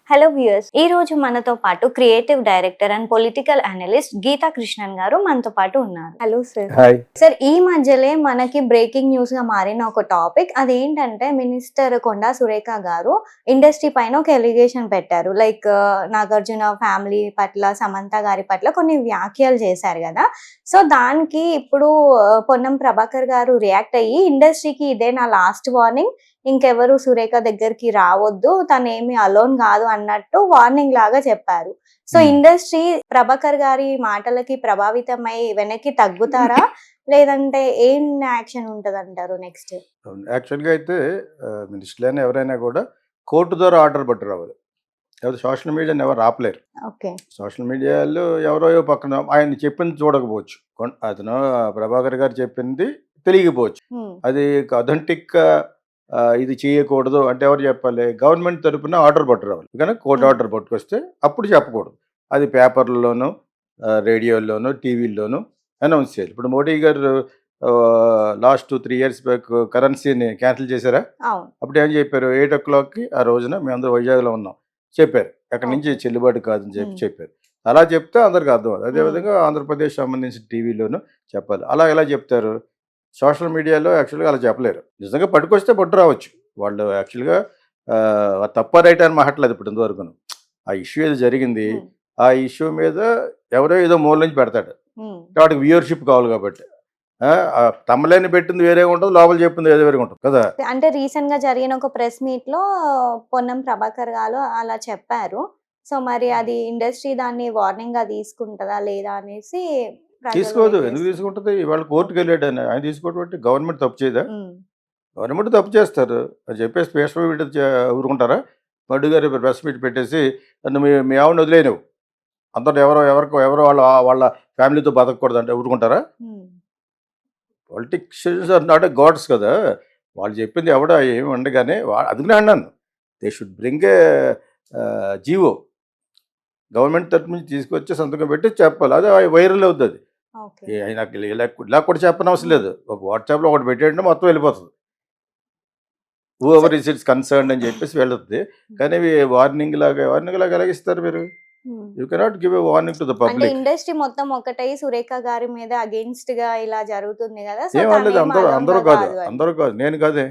Hello viewers, ఈ రోజు మనతో పాటు creative director and political analyst Geetha Krishnan గారు మనతో పాటు ఉన్నారు. Hello sir. హాయ్. సార్, ఈ మధ్యలే మనకి బ్రేకింగ్ న్యూస్ గా మారిన ఒక టాపిక్ అదేంటంటే మినిస్టర్ కొండా సురేఖ గారు ఇండస్ట్రీ పైన ఒక ఎలిగేషన్ పెట్టారు. లైక్ నాగార్జున ఫ్యామిలీ పట్ల, సమంత గారి పట్ల కొన్ని వ్యాఖ్యలు చేశారు కదా. సో దానికి ఇప్పుడు పొన్నం ప్రభాకర్ గారు రియాక్ట్ అయ్యి ఇండస్ట్రీకి ఇదే నా లాస్ట్ వార్నింగ్, ఇంకెవరు సురేఖ దగ్గరికి రావద్దు, తనేమి అలోన్ కాదు అన్నట్టు వార్నింగ్ లాగా చెప్పారు. సో ఇండస్ట్రీ ప్రభాకర్ గారి మాటలకి ప్రభావితమై వెనక్కి తగ్గుతారా లేదంటే ఏం యాక్షన్ ఉంటది అంటారు నెక్స్ట్? యాక్చువల్గా అయితే మినిస్టర్లైనా ఎవరైనా కూడా కోర్టు ద్వారా ఆర్డర్ పట్టు రావాలి. లేకపోతే సోషల్ మీడియాని ఎవరు ఆపలేరు. ఓకే. సోషల్ మీడియాలో ఎవరో పక్కన ఆయన చెప్పింది చూడకపోవచ్చు, అతను ప్రభాకర్ గారు చెప్పింది తెలియకపోవచ్చు. అది అథెంటిక్ ఇది చేయకూడదు అంటే ఎవరు చెప్పాలి? గవర్నమెంట్ తరపున ఆర్డర్ పట్టు రావాలి. కానీ కోర్టు ఆర్డర్ పట్టుకొస్తే అప్పుడు చెప్పకూడదు. అది పేపర్లలోనూ, రేడియోల్లోనూ, టీవీల్లోనూ అనౌన్స్ చేయాలి. ఇప్పుడు మోడీ గారు లాస్ట్ 3 years బ్యాక్ కరెన్సీని క్యాన్సిల్ చేశారా? అప్పుడు ఏం చెప్పారు? 8 o'clockకి ఆ రోజున మేమందరూ వైజాగ్లో ఉన్నాం చెప్పారు. అక్కడి నుంచి చెల్లుబాటు కాదని చెప్పారు. అలా చెప్తే అందరికి అర్థం అవుతుంది. అదేవిధంగా ఆంధ్రప్రదేశ్ సంబంధించిన టీవీలోనూ చెప్పాలి. అలా ఎలా చెప్తారు? సోషల్ మీడియాలో యాక్చువల్గా అలా చెప్పలేరు. నిజంగా పట్టుకొస్తే పట్టు రావచ్చు. వాళ్ళు యాక్చువల్గా తప్ప రైట్ అని మాట్లాడలేదు ఇప్పుడు ఇంతవరకు. ఆ ఇష్యూ ఏదో జరిగింది, ఆ ఇష్యూ మీద ఎవరో ఏదో మూల నుంచి పెడతాడు, వాడికి వ్యూవర్షిప్ కావాలి కాబట్టి. తమ్మలేని పెట్టింది వేరే ఉంటుంది, లోపల చెప్పింది ఏదో వేరే ఉంటుంది కదా. అంటే రీసెంట్ గా జరిగిన ఒక ప్రెస్ మీట్ లో పొన్నం ప్రభాకర్ గారు అలా చెప్పారు. సో మరి అది ఇండస్ట్రీ దాన్ని వార్నింగ్ గా తీసుకుంటదా లేదా అనేసి తీసుకోదు. ఎందుకు తీసుకుంటుంది? ఇవాళ కోర్టుకు వెళ్ళాడు ఆయన తీసుకోవడం గవర్నమెంట్ తప్పు చేయదా? గవర్నమెంట్ తప్పు చేస్తారు అని చెప్పేసి ప్రెస్ మీట్ ఊరుకుంటారా? మడ్డు గారు ప్రెస్ మీట్ పెట్టేసి మీ ఆవిడని వదిలేను, అందరూ ఎవరో వాళ్ళ ఫ్యామిలీతో బతకూడదు అంటే ఊరుకుంటారా? పొలిటిషియన్స్ ఆర్ నాట్ గాడ్స్ కదా. వాళ్ళు చెప్పింది ఎవడో ఏమి ఉండగానే అందుకనే అన్నాను, they should bring A GO. Government తరఫు నుంచి తీసుకొచ్చి సంతకం పెట్టి చెప్పాలి. అదే వైరల్ అవుతుంది. అది నాకు ఇలా కూడా చెప్పనవసరం లేదు. ఒక వాట్సాప్లో ఒకటి పెట్టేయంటే మొత్తం వెళ్ళిపోతుంది. Who ever is it's concern అని చెప్పేసి వెళ్తుంది. కానీ వార్నింగ్ లాగా ఎలాగిస్తారు మీరు? You cannot give a warning to the public. Industry మొత్తం ఒకటై సురేఖ గారి మీద అగేన్స్ట్ గా ఇలా జరుగుతుంది కదా. ఏమలేదు, అందరూ కాదు, నేను కాదే,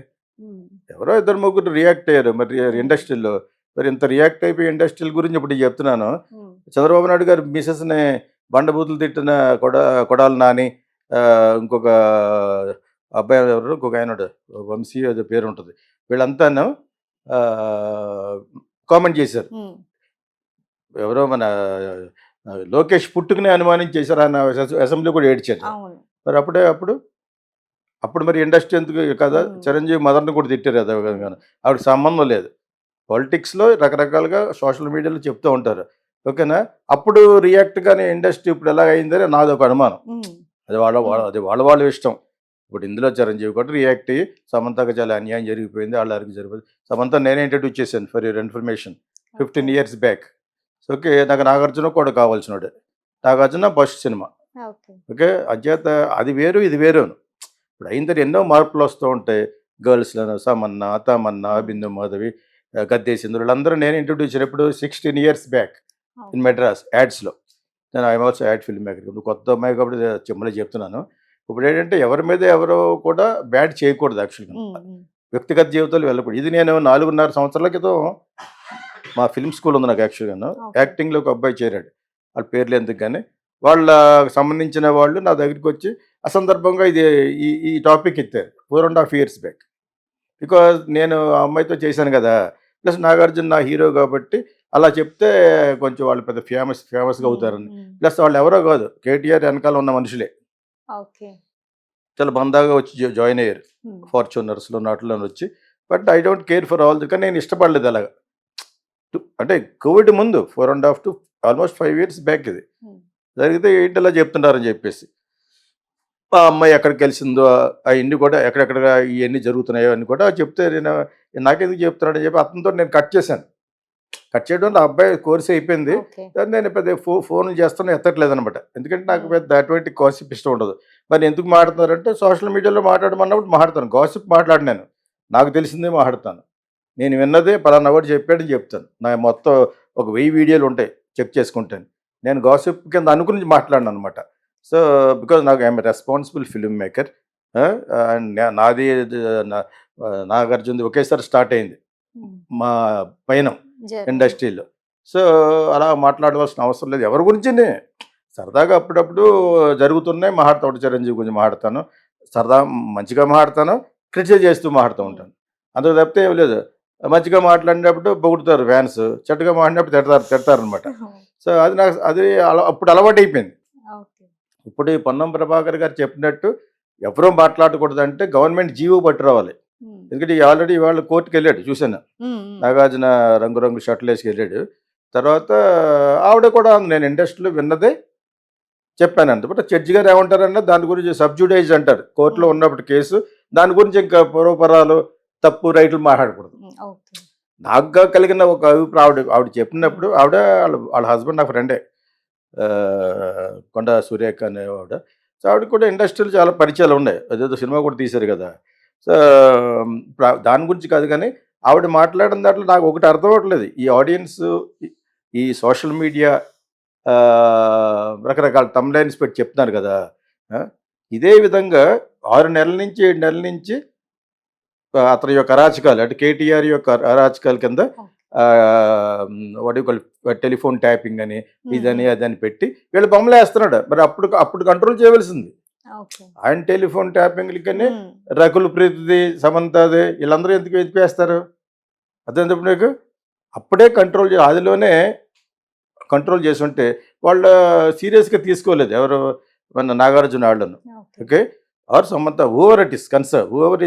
ఎవరో ఇద్దరు ముగ్గురు రియాక్ట్ అయ్యారు. మరి ఇండస్ట్రీలో మరి ఇంత రియాక్ట్ అయిపోయి ఇండస్ట్రీల గురించి ఇప్పుడు చెప్తున్నాను. చంద్రబాబు నాయుడు గారు మిసెస్ని బండబూతులు తిట్టిన కొడాలి నాని, ఇంకొక అబ్బాయి ఎవరు, ఇంకొక ఆయన వంశీ అదే పేరు ఉంటుంది, వీళ్ళంతాను కామెంట్ చేశారు. ఎవరో మన లోకేష్ పుట్టుకునే అనుమానించేశారు, ఆయన అసెంబ్లీ కూడా ఏడ్చారు. మరి అప్పుడు మరి ఇండస్ట్రీ ఎందుకు కదా? చిరంజీవి మదర్ని కూడా తిట్టారు కదా. ఆవిడకి సంబంధం లేదు. పాలిటిక్స్లో రకరకాలుగా సోషల్ మీడియాలో చెప్తూ ఉంటారు, ఓకేనా? అప్పుడు రియాక్ట్ కానీ ఇండస్ట్రీ ఇప్పుడు ఎలా అయిందని నాది ఒక అనుమానం. అది వాళ్ళ ఇష్టం. ఇప్పుడు ఇందులో చిరంజీవి కూడా రియాక్ట్ అయ్యి సమంతకు చాలా అన్యాయం జరిగిపోయింది, వాళ్ళకి జరిగిపోయింది. సమంత నేనే ఇంట్రడ్యూస్ చేశాను for your information 15 years back. Okay, నాకు నాగార్జున కూడా కావాల్సినోడే. Nagarjuna first cinema. ఓకే, అధ్యత అది వేరు ఇది వేరు. ఇప్పుడు అయిన ఎన్నో మార్పులు వస్తూ ఉంటాయి. గర్ల్స్లను సమన్న, తమన్నా, బిందు మాధవి, గద్దేసింద్రు, వీళ్ళందరూ నేను ఇంట్రడ్యూస్ చేసినప్పుడు 16 years బ్యాక్ ఇన్ మెడ్రాస్ యాడ్స్లో. నేను I'm also ad film maker. ఇప్పుడు కొత్త అమ్మాయి కాబట్టి మళ్ళీ చెప్తున్నాను. ఇప్పుడు ఏంటంటే ఎవరి మీద ఎవరో కూడా బ్యాడ్ చేయకూడదు. యాక్చువల్గా వ్యక్తిగత జీవితాలు వెళ్ళకూడదు. ఇది నేను 4.5 సంవత్సరాల క్రితం మా ఫిల్మ్ స్కూల్ ఉంది నాకు. యాక్చువల్గా యాక్టింగ్లో ఒక అబ్బాయి చేరాడు, వాళ్ళ పేర్లు ఎందుకు కానీ, వాళ్ళకి సంబంధించిన వాళ్ళు నా దగ్గరికి వచ్చి అసందర్భంగా ఈ టాపిక్ ఎత్తారు 4.5 years బ్యాక్. బికాజ్ నేను ఆ అమ్మాయితో చేశాను కదా, ప్లస్ నాగార్జున నా హీరో కాబట్టి అలా చెప్తే కొంచెం వాళ్ళు పెద్ద ఫేమస్గా అవుతారని. ప్లస్ వాళ్ళు ఎవరో కాదు, కేటీఆర్ వెనకాల ఉన్న మనుషులే. చాలా బందాగా వచ్చి జాయిన్ అయ్యారు ఫార్చ్యూనర్స్లో నాట్లో వచ్చి. But I don't care for all. కానీ నేను ఇష్టపడలేదు అలాగా. అంటే కోవిడ్ ముందు 4.5 to almost 5 years బ్యాక్ ఇది జరిగితే ఏంటి అలా చెప్తున్నారని చెప్పేసి, ఆ అమ్మాయి ఎక్కడికి కలిసిందో అవన్నీ కూడా ఎక్కడెక్కడ ఇవన్నీ జరుగుతున్నాయో అని కూడా చెప్తే నేను నాకెందుకు చెప్తున్నాడని చెప్పి అతనితో నేను కట్ చేశాను. కట్ చేయడం ఆ అబ్బాయి కోర్స్ అయిపోయింది. నేను పెద్ద ఫోన్లు చేస్తాను, ఎత్తట్లేదు అనమాట. ఎందుకంటే నాకు పెద్ద అటువంటి గాసిప్ ఇష్టం ఉండదు. మరి ఎందుకు మాట్లాడుతున్నారంటే సోషల్ మీడియాలో మాట్లాడమన్నప్పుడు మాట్లాడతాను, గాసిప్ మాట్లాడినాను, నాకు తెలిసిందే మాట్లాడతాను. నేను విన్నదే పలానా వాడు చెప్పాడని చెప్తాను. నా మొత్తం ఒక 1000 వీడియోలు ఉంటాయి చెక్ చేసుకుంటాను. నేను గాసిప్ కింద అనుకుని మాట్లాడను అనమాట. సో, బికాజ్ నాకు I'm responsible film maker. And నాది నాగార్జునది ఒకేసారి స్టార్ట్ అయింది మా పయనం ఇండస్ట్రీలో. సో, అలా మాట్లాడవలసిన అవసరం లేదు. ఎవరి గురించినే సరదాగా అప్పుడప్పుడు జరుగుతున్నాయి మాట్లాడుతూ ఉంటాను. చిరంజీవి గురించి మాట్లాడతాను, సరదా మంచిగా మాట్లాడతాను, క్రిటిసైజ్ చేస్తూ మాట్లాడుతూ ఉంటాను. అందుకు తప్పితే ఏం లేదు. మంచిగా మాట్లాడినప్పుడు పొగుడుతారు ఫ్యాన్స్, చెట్టుగా మాట్లాడినప్పుడు తిడతారనమాట. సో, అది నాకు అప్పుడు అలవాటు అయిపోయింది. ఇప్పుడు ఈ పొన్నం ప్రభాకర్ గారు చెప్పినట్టు ఎవరో మాట్లాడకూడదంటే గవర్నమెంట్ జీవో పట్టు రావాలి. ఎందుకంటే ఆల్రెడీ ఇవాళ కోర్టుకి వెళ్ళాడు, చూశాను. నాగార్జున రంగురంగు షర్ట్లు వేసుకు వెళ్ళాడు. తర్వాత ఆవిడ కూడా నేను ఇండస్ట్రీలో విన్నదే చెప్పానంట. బట్ జడ్జి గారు ఏమంటారన్నా దాని గురించి సబ్జుడైజ్ అంటారు. కోర్టులో ఉన్నప్పుడు కేసు, దాని గురించి ఇంకా పూర్వపరాలు తప్పు రైట్లు మాట్లాడకూడదు. నాకు కలిగిన ఒక అభిప్రాయం ఆవిడ చెప్పినప్పుడు, వాళ్ళ హస్బెండ్ నాకు ఫ్రెండే, కొండ సురేఖ అనేవావిడ. సో, ఆవిడకి కూడా ఇండస్ట్రీలో చాలా పరిచయాలు ఉన్నాయి. అదేదో సినిమా కూడా తీశారు కదా. సో, దాని గురించి కాదు కానీ ఆవిడ మాట్లాడిన దాంట్లో నాకు ఒకటి అర్థం అవ్వట్లేదు. ఈ ఆడియన్స్, ఈ సోషల్ మీడియా రకరకాల తమ్లైన్స్ పెట్టి చెప్తున్నారు కదా. ఇదే విధంగా 6 నెలల నుంచి 7 నెలల నుంచి అతని యొక్క అరాచకాలు, అంటే కేటీఆర్ యొక్క అరాచకాల కింద టెలిఫోన్ ట్యాపింగ్ అని, ఇదని అదని పెట్టి వీళ్ళు బొమ్మలు వేస్తున్నాడు. మరి అప్పుడు కంట్రోల్ చేయవలసింది. ఆయన టెలిఫోన్ ట్యాపింగ్లకని రకుల్ ప్రీతిది, సమంతది, వీళ్ళందరూ ఎందుకు వేస్తారు? అదేంటప్పుడు నీకు అప్పుడే అదిలోనే కంట్రోల్ చేసి ఉంటే వాళ్ళు సీరియస్గా తీసుకోలేదు. ఎవరు మన నాగార్జున వాళ్ళను, okay, or Samantha, over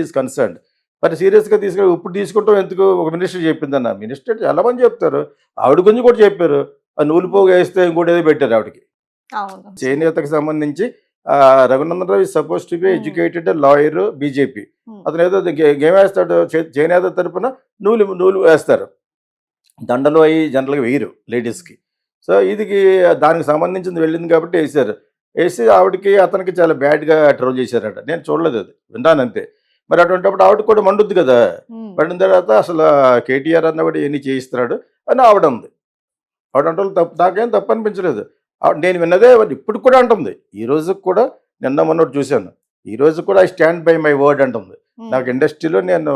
is concerned. మరి సీరియస్గా ఇప్పుడు తీసుకుంటాం ఎందుకు? ఒక మినిస్టర్ చెప్పిందన్న, మినిస్టర్ చాలా మంది చెప్తారు, ఆవిడ గురించి కూడా చెప్పారు. ఆ నూలు పోగు వేస్తే ఇంకోటి ఏదో పెట్టారు ఆవిడకి. చేనేతకు సంబంధించి Raghunandan Rao suppose to be educated lawyer, BJP. అతను ఏదో గేమ్ వేస్తాడు, చేనేత తరపున నూలు వేస్తారు. దండలు అవి జనరల్గా వేయరు లేడీస్కి. సో, ఇది దానికి సంబంధించింది వెళ్ళింది కాబట్టి వేసి ఆవిడకి అతనికి చాలా బ్యాడ్గా ట్రోల్ చేశారట. నేను చూడలేదు, అది విన్నాను అంతే. మరి అటువంటిప్పుడు ఆవిడకి కూడా మండుద్ది కదా. మండిన తర్వాత అసలు కేటీఆర్ అన్నవాడు ఎన్ని చేయిస్తున్నాడు అని ఆవిడ ఉంది. ఆవిడ అంటే నాకేం తప్పు అనిపించలేదు. నేను విన్నదే ఇప్పుడు కూడా అంటుంది. ఈ రోజు కూడా నిన్న మొన్నటి చూశాను. ఈ రోజు కూడా I stand by my word అంటుంది. నాకు ఇండస్ట్రీలో నేను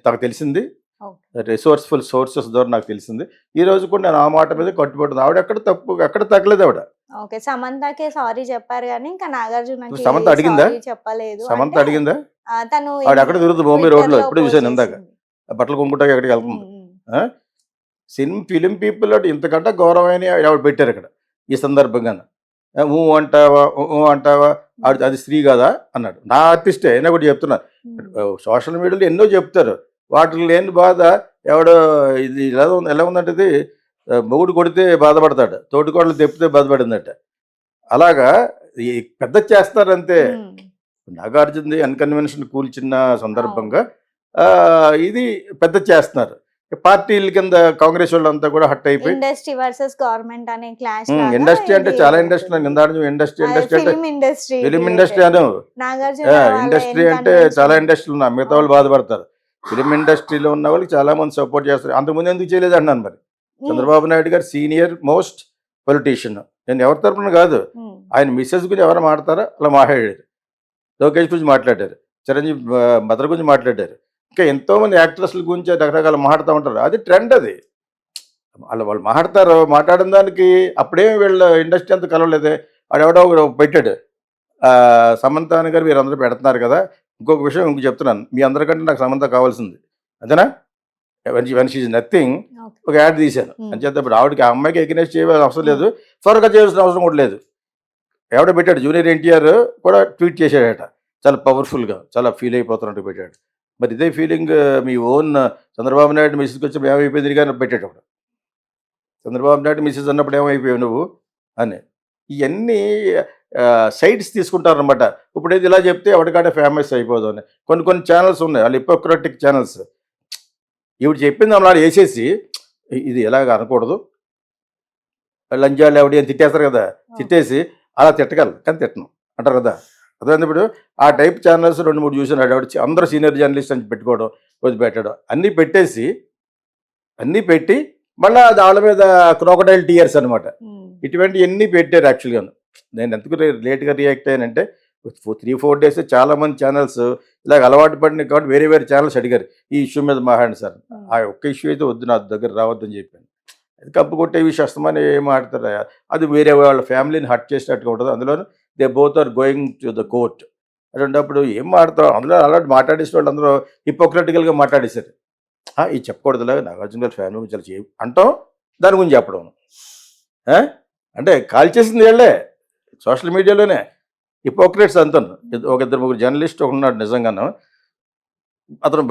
నాకు తెలిసింది, రిసోర్స్ఫుల్ సోర్సెస్ ద్వారా నాకు తెలిసింది. ఈ రోజు కూడా నేను ఆ మాట మీద కట్టుబడుతుంది. ఆవిడ ఎక్కడ తగ్గలేదు. ఆవిడ సమంతకే సారీ చెప్పారు కానీ ఇంకా నాగార్జున సమంత అడిగిందా? చెప్పలేదు. సమంత అడిగిందా? తను ఆవిడ ఎక్కడ తిరుగుతుంది? భూమి రోడ్లో ఇప్పుడు చూశాను ఇందాక, బట్టలు కొనుక్కుంటా ఎక్కడికి వెళ్తుంది. ఫిలిం పీపుల్ అంటే ఇంతకంటే గౌరవమైన ఆవిడ పెట్టారు ఇక్కడ ఈ సందర్భంగా. అంటావా అది స్త్రీ కదా అన్నాడు. నా ఆర్టిస్టే అయినా కూడా చెప్తున్నా. సోషల్ మీడియాలో ఎన్నో చెప్తారు, వాటికి లేని బాధ ఎవడో. ఇది ఎలా ఉందంటే, ఇది మొగుడు కొడితే బాధపడతాడు, తోటికోడలు తెప్పితే బాధపడిందట. అలాగా ఈ పెద్ద చేస్తారంతే. నాగార్జునది అన్కన్వెన్షన్ కూల్చిన సందర్భంగా ఇది పెద్ద చేస్తున్నారు. పార్టీల కింద కాంగ్రెస్ వాళ్ళంతా కూడా హట్ అయిపోయి ఇండస్ట్రీ వర్సెస్ గవర్నమెంట్ అనే క్లాష్. ఇండస్ట్రీ అంటే చాలా ఇండస్ట్రీ, ఇండస్ట్రీ అంటే ఫిలిం ఇండస్ట్రీ అను. ఇండస్ట్రీ అంటే చాలా ఇండస్ట్రీలు ఉన్నా, మిగతా వాళ్ళు బాధపడతారు. ఫిలిం ఇండస్ట్రీలో ఉన్న వాళ్ళకి చాలా మంది సపోర్ట్ చేస్తారు. అంతకుముందు ఎందుకు చేయలేదు అన్నాను. మరి చంద్రబాబు నాయుడు గారు సీనియర్ మోస్ట్ పొలిటీషియన్. నేను ఎవరి తరపున కాదు, ఆయన మిస్సెస్ గురించి ఎవరు మాట్లాడతారో అలా మాట్లాడారు. లోకేష్ గురించి మాట్లాడారు, చిరంజీవి మదర్ గురించి మాట్లాడారు, ఇంకా ఎంతోమంది యాక్ట్రెస్ల గురించి రకరకాల మాట్లాడుతూ ఉంటారు. అది ట్రెండ్. అది వాళ్ళు మాట్లాడిన దానికి అప్పుడేం వీళ్ళ ఇండస్ట్రీ అంతా కలవలేదే. వాడెవడో పెట్టాడు, సమంత అని గారు వీరందరూ పెడుతున్నారు కదా. ఇంకొక విషయం చెప్తున్నాను, మీ అందరికంటే నాకు సమంత కావాల్సింది అదేనా. వెన్ షీజ్ నథింగ్ ఒక యాడ్ తీశాను అని చెప్పేటప్పుడు ఆవిడకి ఆ అమ్మాయికి ఎగ్నెస్ట్ చేయాల్సిన అవసరం లేదు, త్వరగా చేయాల్సిన అవసరం కూడా లేదు. ఎవడో పెట్టాడు, జూనియర్ ఎన్టీఆర్ కూడా ట్వీట్ చేశాడట, చాలా పవర్ఫుల్గా, చాలా ఫీల్ అయిపోతున్నట్టు పెట్టాడు. మరి ఇదే ఫీలింగ్ మీ ఓన్ చంద్రబాబు నాయుడు మిస్సెస్కి వచ్చి ఏమైపోయింది కానీ పెట్టేటప్పుడు, చంద్రబాబు నాయుడు మిస్సెస్ అన్నప్పుడు ఏమైపోయావు నువ్వు అని. ఇవన్నీ సైడ్స్ తీసుకుంటారనమాట. ఇప్పుడు ఇది ఇలా చెప్తే ఎవరికాడే ఫేమస్ అయిపోదు అని. కొన్ని ఛానల్స్ ఉన్నాయి, వాళ్ళు హిపోక్రటిక్ ఛానల్స్. ఇవి చెప్పింది అలా వేసేసి ఇది ఎలాగ అనకూడదు, లంజాలు ఎవడి అని తిట్టేస్తారు కదా, తిట్టేసి అలా తిట్టగలరు కానీ తిట్టను అంటారు కదా. అదే ఇప్పుడు ఆ టైప్ ఛానల్స్ 2-3 చూసాను. అందరూ సీనియర్ జర్నలిస్ట్ అని పెట్టుకోవడం, పెట్టడం అన్నీ పెట్టేసి అన్నీ పెట్టి మళ్ళీ అది వాళ్ళ మీద క్రోకడైల్ టీయర్స్ అనమాట. ఇటువంటివన్నీ పెట్టారు యాక్చువల్గాను. నేను ఎందుకు లేట్గా రియాక్ట్ అయ్యానంటే 3-4 డేస్ చాలామంది ఛానల్స్ ఇలాగ అలవాటు పడినాయి కాబట్టి వేరే వేరే ఛానల్స్ అడిగారు ఈ ఇష్యూ మీద మాట్లాడండి సార్. ఆ ఒక్క ఇష్యూ అయితే వద్దు, నా దగ్గర రావద్దని చెప్పాను. అది కప్పు కొట్టే విషయం వస్తామని ఏం మాట్లాడతారా, అది వేరే వాళ్ళ ఫ్యామిలీని హర్ట్ చేసినట్టుగా ఉంటుంది. అందులోనూ they both are going to the court. అటువంటిప్పుడు ఏం మాట్లాడతారు, అందులో అలాంటి మాట్లాడేసిన వాళ్ళు అందరూ హిపోక్రటికల్గా మాట్లాడేశారు. ఇది చెప్పకూడదులే, నాగార్జున గారి ఫ్యామిలీ గురించి చాలా అంటాం, దాని గురించి చెప్పడం. అంటే కాల్ చేసింది వీళ్ళే సోషల్ మీడియాలోనే. హిపోక్రేట్స్ అంతాను. ఒక 2-3 జర్నలిస్ట్ ఉన్నాడు నిజంగాను. అతను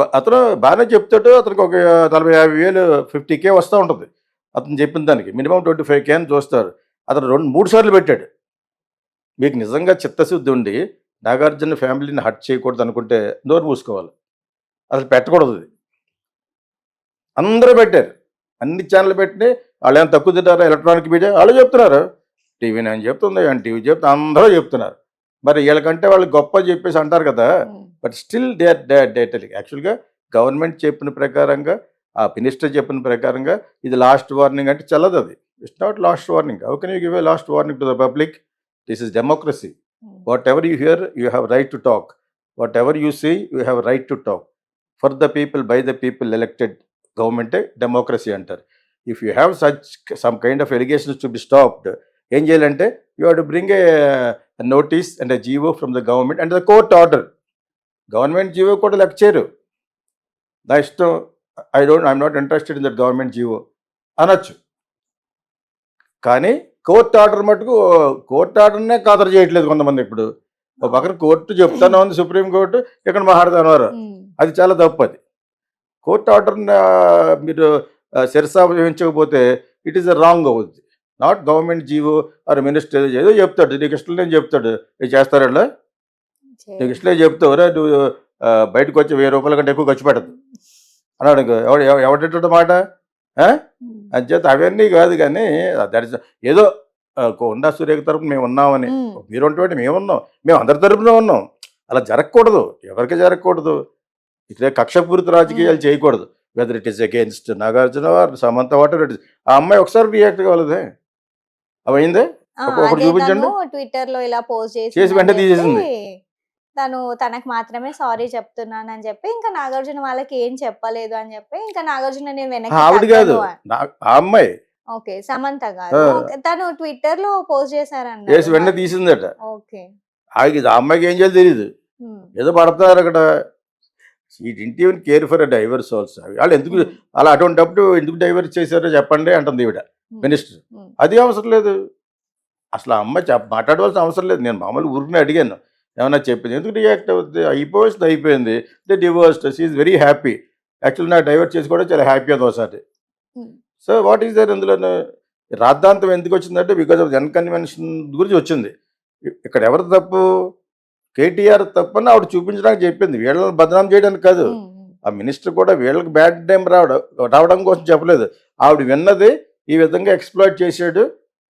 బాగానే చెప్తాడు. అతనికి ఒక 40-50 వేలు 50K వస్తూ ఉంటుంది అతను చెప్పిన దానికి. మినిమం 25K అని చూస్తారు. అతను 2-3 సార్లు పెట్టాడు. మీకు నిజంగా చిత్తశుద్ధి ఉండి నాగార్జున ఫ్యామిలీని హర్ట్ చేయకూడదు అనుకుంటే నోరు మూసుకోవాలి, అసలు పెట్టకూడదు. అందరూ పెట్టారు, అన్ని ఛానళ్ళు పెట్టి వాళ్ళు ఏమైనా తక్కువ తింటారా, ఎలక్ట్రానిక్ మీడియా వాళ్ళు చెప్తున్నారు, TV9 చెప్తుంది, NTV చెప్తుంది, అందరూ చెప్తున్నారు. మరి వీళ్ళకంటే వాళ్ళు గొప్ప చెప్పేసి అంటారు కదా. బట్ స్టిల్ దే ఆర్ యాక్చువల్గా గవర్నమెంట్ చెప్పిన ప్రకారంగా, ఆ మినిస్టర్ చెప్పిన ప్రకారంగా ఇది లాస్ట్ వార్నింగ్ అంటే చల్లదు. అది it's not last warning. How can you give a last warning to the public? This is democracy. Whatever you hear you have right to talk. Whatever you see you have right to talk. For the people, by the people elected గవర్నమెంటే democracy అంటారు. If you have some kind of allegations to be stopped, ఏం చేయాలంటే you have to bring a notice and a GO from the government and the court order. Government GO కూడా లెక్క చేయరు. నా ఇష్టం, I'm not interested in that government GO అనొచ్చు. కానీ court order మటుకు, కోర్ట్ ఆర్డర్నే ఖాతరు చేయట్లేదు కొంతమంది. ఇప్పుడు ఒక పక్కన కోర్టు చెప్తాను ఉంది, సుప్రీంకోర్టు ఇక్కడ మాట్లాడుతున్నారు. అది చాలా తప్పు. అది కోర్ట్ ఆర్డర్ని మీరు శిరసావహించకపోతే ఇట్ ఈస్ అ రాంగ్ అవుద్ది. Not government GO or minister ఏదో చెప్తాడు, నీకు ఇష్టం లేని చెప్తాడు, ఇది చేస్తారు అట్లా. నీకు ఇష్టం చెప్తావురా, నువ్వు బయటకు వచ్చి 1000 రూపాయల కంటే ఎక్కువ ఖర్చు పెట్టదు అన్నాడు. ఎవడెట్టు మాట అని చేత అవన్నీ కాదు. కానీ దట్ ఏదో కొండా సురేఖ తరపున మేము ఉన్నామని, మీరు ఉంటే మేము ఉన్నాం, మేము అందరి తరపున ఉన్నాం. అలా జరగకూడదు, ఎవరికి జరగకూడదు. ఇక్కడ కక్షపూరిత రాజకీయాలు చేయకూడదు. Whether it is against Nagarjuna వారు, సమంత, వాటర్ ఇట్ ఇస్. ఆ అమ్మాయి ఒకసారి రియాక్ట్ కావాలదే, అవైందే ఒకటి చూపించండి. ట్విట్టర్ లో ఇలా పోస్ట్ చేసి వెంటనే తీసేసింది. తను తనకు మాత్రమే సారీ చెప్తున్నానని చెప్పి, ఇంకా నాగార్జున వాళ్ళకి ఏం చెప్పలేదు అని చెప్పి, ఇంకా నాగార్జున నేను వెనక్కి ఆవిడ కాదు, ఆ అమ్మాయి. ఓకే, సమంత గారు తను ట్విట్టర్ లో పోస్ట్ చేశారన్న, చేసి వెంటనే తీసిందట. ఓకే, ఆ అమ్మాయికి ఏం చేయాలి తెలియదు, ఏదో పడతారు అక్కడ. He didn't even care for divorce also. వాళ్ళు ఎందుకు అలా అటువంటిప్పుడు ఎందుకు డైవర్స్ చేశారో చెప్పండి అంటుంది ఈవిడ మినిస్టర్. అది అవసరం లేదు అసలు. ఆ అమ్మాయి మాట్లాడవలసిన అవసరం లేదు. నేను మామూలు ఊరిని అడిగాను, ఏమన్నా చెప్పింది, ఎందుకు రియాక్ట్ అవుతుంది, అయిపోయింది, they divorced, she is very happy. Actually నాకు డైవర్స్ చేసి కూడా చాలా హ్యాపీ అది ఒకసారి. సో వాట్ ఈస్ దర్ అందులో రాద్ధాంతం ఎందుకు వచ్చిందంటే బికాజ్ ఆఫ్ జన్ కన్వెన్షన్ గురించి వచ్చింది. ఇక్కడ ఎవరు తప్పు, కేటీఆర్ తప్పని ఆవిడ చూపించడానికి చెప్పింది, వీళ్ళని బదనాం చేయడానికి కాదు. ఆ మినిస్టర్ కూడా వీళ్ళకి బ్యాడ్ టైం రావడం కోసం చెప్పలేదు. ఆవిడ విన్నది ఈ విధంగా ఎక్స్ప్లాయిట్ చేశాడు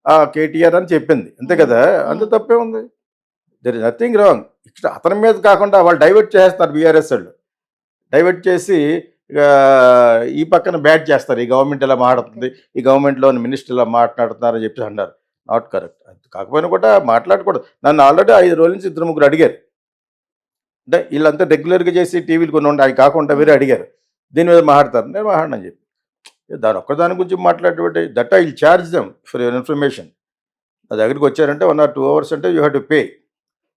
ఆ కేటీఆర్ అని చెప్పింది, అంతే కదా. అంత తప్పే ఉంది, దెర్ ఇస్ నథింగ్ రాంగ్. ఇక్కడ అతని మీద కాకుండా వాళ్ళు డైవర్ట్ చేస్తారు, బీఆర్ఎస్ వాళ్ళు డైవర్ట్ చేసి ఈ పక్కన బ్యాట్ చేస్తారు, ఈ గవర్నమెంట్ ఇలా మాట్లాడుతుంది, ఈ గవర్నమెంట్లోని మినిస్టర్ ఇలా మాట్లాడుతున్నారని చెప్పి అన్నారు. Not correct. కాకపోయినా కూడా మాట్లాడకూడదు. నన్ను ఆల్రెడీ 5 రోజుల నుంచి 2-3 అడిగారు, అంటే వీళ్ళంతా రెగ్యులర్గా చేసి టీవీలు కొన్ని ఉండే అవి కాకుండా వేరే అడిగారు, దీని మీద మాట్లాడతారు. నేను మాట్లాడనని చెప్పి దాని ఒక్కదాని గురించి మాట్లాడేటువంటి that I will charge them for your information. నా దగ్గరికి వచ్చారంటే 1 or 2 hours అంటే యూ హ్యావ్ టు పే.